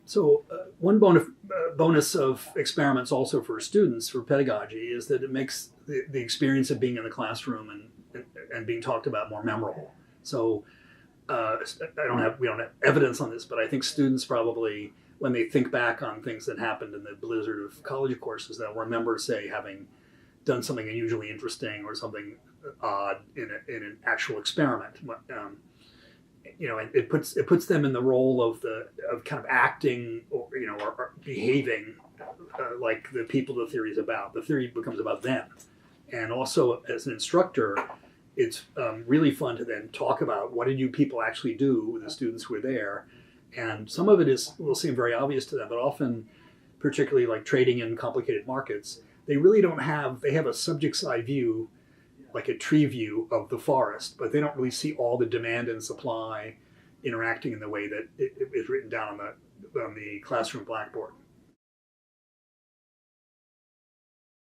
So one bonus of experiments also for students for pedagogy is that it makes the experience of being in the classroom and being talked about more memorable. So we don't have evidence on this, but I think students probably, when they think back on things that happened in the blizzard of college courses, they'll remember, say, having done something unusually interesting or something odd in an actual experiment. It puts them in the role of kind of acting or behaving like the people the theory is about. The theory becomes about them, and also as an instructor, it's really fun to then talk about what did you people actually do with the students who were there, and some of it will seem very obvious to them, but often, particularly like trading in complicated markets, they really don't have. They have a subject side view, like a tree view of the forest, but they don't really see all the demand and supply interacting in the way that it is written down on the classroom blackboard.